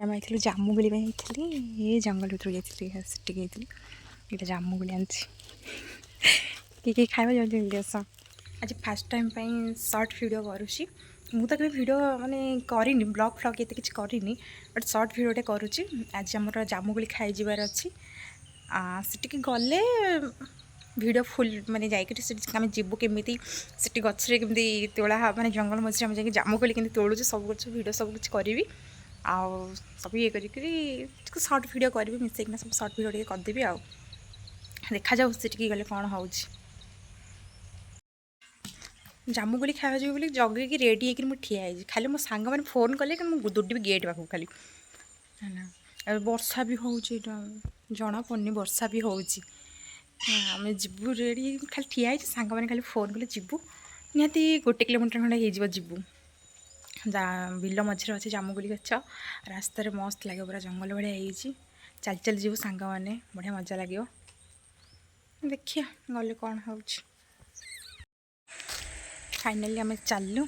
ଆମେ ଯାଇଥିଲୁ ଜାମୁକୋଳି ପାଇଁ ଯାଇଥିଲି ଏ ଜଙ୍ଗଲ ଭିତରକୁ ଯାଇଥିଲି ସେଠିକି ଯାଇଥିଲି ଏଇଟା ଜାମୁକୋଳି ଆଣିଛି କିଏ ଖାଇବା ଜଲ୍ଦି ଜଲ୍ଦି ଆସ। ଆଜି ଫାର୍ଷ୍ଟ ଟାଇମ୍ ପାଇଁ ସର୍ଟ ଭିଡ଼ିଓ କରୁଛି। ମୁଁ ତ କେବେ ଭିଡ଼ିଓ ମାନେ କରିନି ବ୍ଲଗ୍ ଫ୍ଲଗ୍ ଏତେ କିଛି କରିନି ବଟ୍ ସର୍ଟ ଭିଡ଼ିଓଟେ କରୁଛି। ଆଜି ଆମର ଜାମୁକୋଳି ଖାଇଯିବାର ଅଛି। ସେଠିକି ଗଲେ ଭିଡ଼ିଓ ଫୁଲ୍ ମାନେ ଯାଇକି ସେଠି ଆମେ ଯିବୁ କେମିତି ସେଠି ଗଛରେ କେମିତି ତୋଳା ମାନେ ଜଙ୍ଗଲ ମଝିରେ ଆମେ ଯାଇକି ଜାମୁକୋଳି କେମିତି ତୋଳୁଛୁ ସବୁ ଗଛ ଭିଡ଼ିଓ ସବୁ କିଛି କରିବି। ଆଉ ସବୁ ଇଏ କରିକିରି ସର୍ଟ ଭିଡ଼ିଓ କରିବି ମିଶେଇକିନା ସବୁ ସର୍ଟ ଭିଡ଼ିଓ ଟିକେ କରିଦେବି। ଆଉ ଦେଖାଯାଉ ସେଠିକି ଗଲେ କ'ଣ ହେଉଛି। ଜାମୁକୋଳି ଖାଇବା ଯିବି ବୋଲି ଜଗିକି ରେଡ଼ି ହେଇକି ମୁଁ ଠିଆ ହେଇଛି। ଖାଲି ମୋ ସାଙ୍ଗମାନେ ଫୋନ୍ କଲେ କି ମୁଁ ଦୌଡ଼ିବି ଗେଟ୍ ପାଖକୁ ଖାଲି ହେଲା। ଆଉ ବର୍ଷା ବି ହେଉଛି ଏଇଟା ଜଣା ପଡ଼ୁନି ବର୍ଷା ବି ହେଉଛି। ଆମେ ଯିବୁ ରେଡ଼ି ହେଇକି ଖାଲି ଠିଆ ହେଇଛି। ସାଙ୍ଗମାନେ ଖାଲି ଫୋନ୍ କଲେ ଯିବୁ ନିହାତି 1 କିଲୋମିଟର ଖଣ୍ଡେ ହେଇଯିବ ଯିବୁ। ବିଲ ମଝିରେ ଅଛି ଜାମୁକୋଳି ଗଛ ରାସ୍ତାରେ ମସ୍ତ ଲାଗିବ ପୁରା ଜଙ୍ଗଲ ଭଳିଆ ହେଇଛି। ଚାଲି ଚାଲି ଯିବୁ ସାଙ୍ଗମାନେ ବଢ଼ିଆ ମଜା ଲାଗିବ। ଦେଖିଆ ଗଲେ କ'ଣ ହେଉଛି। ଫାଇନାଲି ଆମେ ଚାଲିଲୁ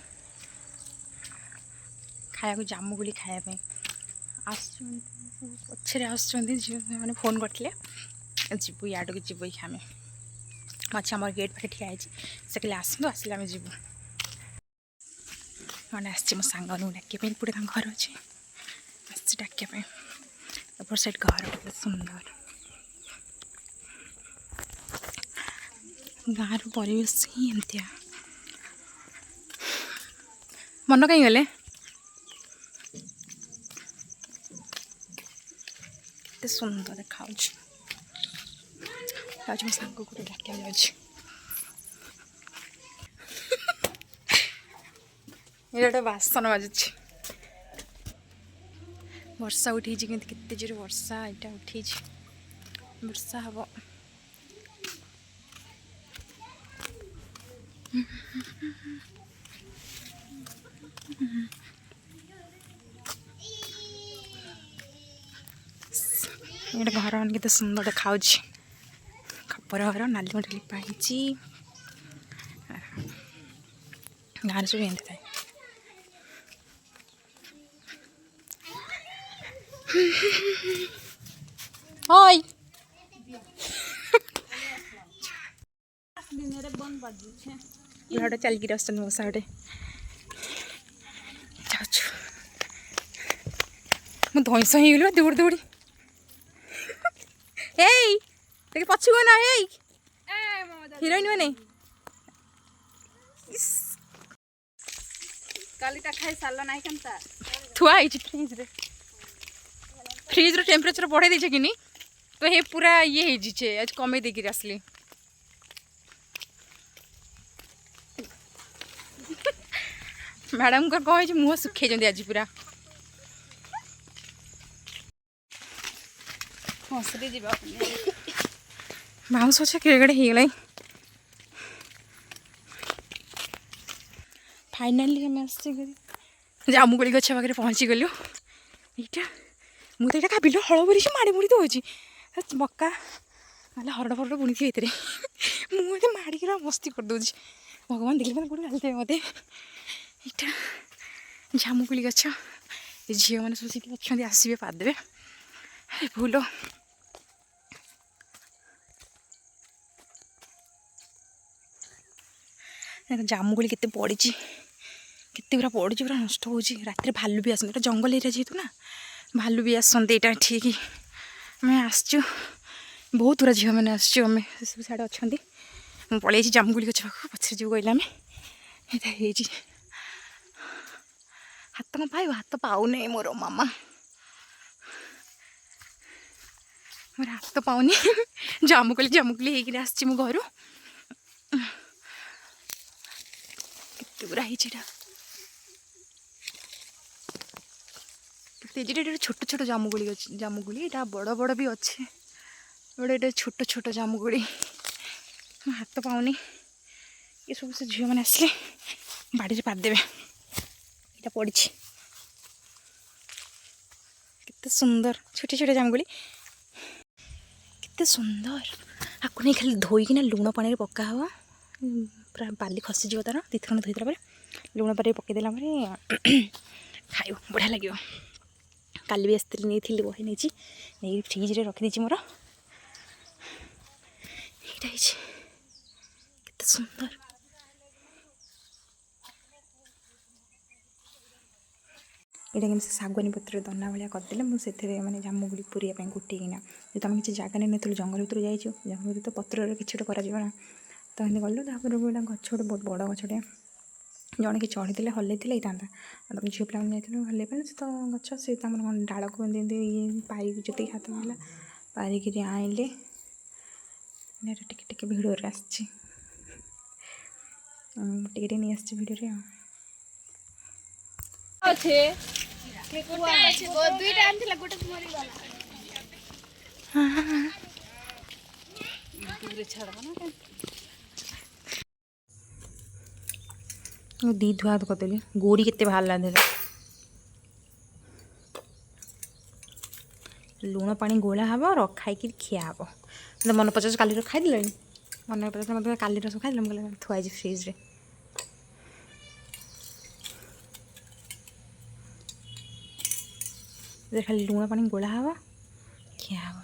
ଖାଇବାକୁ ଜାମୁକୋଳି ଖାଇବା ପାଇଁ। ଆସୁଛନ୍ତି ପଛରେ ଆସୁଛନ୍ତି ଝିଅମାନେ ଫୋନ୍ କରିଥିଲେ ଯିବୁ ଇଆଡ଼କୁ ଯିବୁ ଏଇ ଆମେ ଅଛି ଆମର ଗେଟ୍ ପାଖେ ଠିଆ ହେଇଛି। ସେ କହିଲେ ଆସନ୍ତୁ ଆସିଲେ ଆମେ ଯିବୁ। ମାନେ ଆସିଛି ମୋ ସାଙ୍ଗମାନଙ୍କୁ ଡାକିବା ପାଇଁ ଏପଟେ ତାଙ୍କ ଘର ଅଛି ଆସିଛି ଡାକିବା ପାଇଁ। ଏପଟ ସାଇଡ଼୍ ଘର କେତେ ସୁନ୍ଦର ଗାଁର ପରିବେଶ ହିଁ ଏମିତିଆ। ମନ କାହିଁ ଗଲେ କେତେ ସୁନ୍ଦର ଦେଖାଯାଉଛି। ଯାଉଛି ମୋ ସାଙ୍ଗକୁ ଗୋଟେ ଡାକିବାକୁ ଯାଉଛି। ଏଇଟା ଗୋଟେ ବାସନ ବାଜୁଛି। ବର୍ଷା ଉଠେଇଛି କିନ୍ତୁ କେତେ ଜୋରେ ବର୍ଷା ଏଇଟା ଉଠେଇଛି ବର୍ଷା ହବ। ଏଇଟା ଘର ମାନେ କେତେ ସୁନ୍ଦର ଦେଖାଯାଉଛି। ଖପର ଘର ନାଲି ମାଟି ଲିପା ହେଇଛି। ଗାଁରେ ସବୁ ଏମିତି ଥାଏ। ହଇ ଘରଟା ଚାଲିକି ଆସୁଛନ୍ତି ମୋ ସାଙ୍ଗରେ ଯାଉଛୁ। ମୁଁ ଧଇଁସ ହେଇଗଲି ଦୌଡ଼ି ଦୌଡ଼ି। ଏଇ ଟିକେ ପଛକୁ ନା ଏଇ ହିରୋଇନ ମାନେ କାଲିଟା ଖାଇ ସାରିଲା ନାଇଁ କେନ୍ତା ଥୁଆ ହେଇଛି ଫ୍ରିଜ୍ରେ। ଫ୍ରିଜ୍ର ଟେମ୍ପରେଚର ବଢ଼େଇ ଦେଇছে କିନି ତ ହେ ପୁରା ଇଏ ହେଇଯିଛେ। ଆଜି କମେଇ ଦେଇକିରି ଆସିଲି। ମ୍ୟାଡ଼ାମଙ୍କର କ'ଣ ହେଇଛି ମୁହଁ ଶୁଖେଇଛନ୍ତି ଆଜି ପୁରା। ହଁସରେ ଯିବା ବାଉଁଶ ଗଛ କେଡ଼େ ହେଇଗଲାଣି। ଫାଇନାଲି ଆମେ ଆସିକରି ଜାମୁକୋଳି ଗଛ ପାଖରେ ପହଞ୍ଚିଗଲୁ। ଏଇଟା ମୁଁ ତ ଏଇଟା କାବିଲ ହଳ କରିଛି ମାଡ଼ି ମୁଡ଼ି ଦେଉଛି ମକା ନହେଲେ ହରଡ଼ ଫରଡ଼ ବୁଣିଥିବି ଏଥିରେ। ମୁଁ ଏତେ ମାଡ଼ିକି ମସ୍ତି କରିଦେଉଛି। ଭଗବାନ ଦେଖିଲେ ମାନେ କେଉଁଠି ଡାଲିଦେବେ ମୋତେ। ଏଇଟା ଜାମୁକୋଳି ଗଛ ଏ ଝିଅମାନେ ସବୁ ସେଠି ଅଛନ୍ତି ଆସିବେ ପାଦେବେ। ଆରେ ଭୁଲ ଜାମୁକୋଳି କେତେ ପଡ଼ିଛି କେତେ ପୁରା ପଡ଼ିଛି ପୁରା ନଷ୍ଟ ହେଉଛି। ରାତିରେ ଭାଲୁ ବି ଆସନ୍ତି। ଏଇଟା ଜଙ୍ଗଲ ଏରିଆ ଯେହେତୁ ନା ଭାଲୁ ବି ଆସନ୍ତି। ଏଇଟା ଠିକ୍ ଆମେ ଆସିଛୁ ବହୁତ ଗୁଡ଼ା ଝିଅମାନେ ଆସିଛୁ। ଆମେ ସେସବୁ ସିଆଡ଼େ ଅଛନ୍ତି। ମୁଁ ପଳେଇଛି ଜାମୁକୋଳି ଗଛ ପାଖକୁ ପଛରେ ଯିବୁ କହିଲେ ଆମେ ଏଇଟା ହେଇଛି। ହାତ କ'ଣ ପାଇବ ହାତ ପାଉନି ମୋର ମାମା ମୋର ହାତ ପାଉନି। ଜାମୁକୋଳି ହେଇକିରି ଆସିଛି ମୁଁ ଘରୁ। କେତେ ପୁରା ହେଇଛି ଏଇଟା କେତେ ଏଇଟା ଛୋଟ ଛୋଟ ଜାମୁକୋଳି ଅଛି। ଜାମୁକୋଳି ଏଇଟା ବଡ଼ ବଡ଼ ବି ଅଛି। ଏଇଟା ଛୋଟ ଛୋଟ ଜାମୁକୋଳି। ମୋ ହାତ ପାଉନି। ଏସବୁ ସେ ଝିଅମାନେ ଆସିଲେ ବାଡ଼ିରେ ପାଦେବେ। ଏଇଟା ପଡ଼ିଛି କେତେ ସୁନ୍ଦର ଛୋଟ ଛୋଟ ଜାମୁକୋଳି କେତେ ସୁନ୍ଦର। ଆକୁ ନେଇ ଖାଲି ଧୋଇକିନା ଲୁଣ ପାଣିରେ ପକା ହେବ ପୁରା ବାଲି ଖସିଯିବ ତାର। ଦୁଇ ଥର ଧୋଇଦେଲା ପରେ ଲୁଣ ପାଣିରେ ପକାଇଦେଲା ପରେ ଖାଇବ ବଢ଼ିଆ ଲାଗିବ। काली भी आसती नहीं बही नहीं फ्रिज रखी मोर यहाँ केते सुंदर यहाँ कि शागुआनी पत्र दना भाया करदे मुझे मैंने जामुगुड़ी पूरा कुटिकिना जो तुम किसी जगह नहीं नु जंगल भर जाइए जंगल भर तो पत्र किसी गोटे कर तो एमती गलु तापर गोटे गछ गोटे बहुत बड़ गछटे जड़े कि चढ़ी हल्ले था तुम झील पे जाइए हल्ले पे तो गछ सी डाल को ये पारिक जी हाथ मिला पारिक आइले टे भिडियो आसटी नहीं आसी भिडियो दी धुआ करदेली गोड़ी केते बाहर लुण पानी गोला हम रखाई खिया हम मतलब मन पचास काली खाईदे मन पचास मतलब काली सब खाई मुझे थुआई फ्रिज खाली लुण पानी गोला हम खिया हम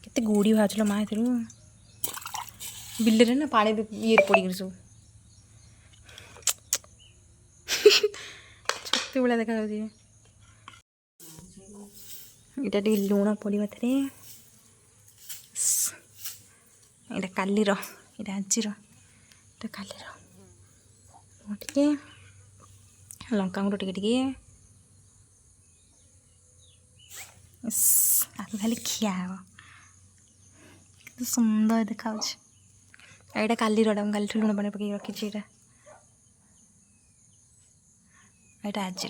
केते गोड़ी बाहर माँ बिल ना पानी ये पड़ सब छतु भाया देखा यहाँ टे लुण पड़ा थे यहाँ कालीर यहाँ आज कालीर टे लंका गुंड टे खाली खिया हम सुंदर देखा यहाँ कालीर काली लुण पानी पकड़ रखी यहाँ आज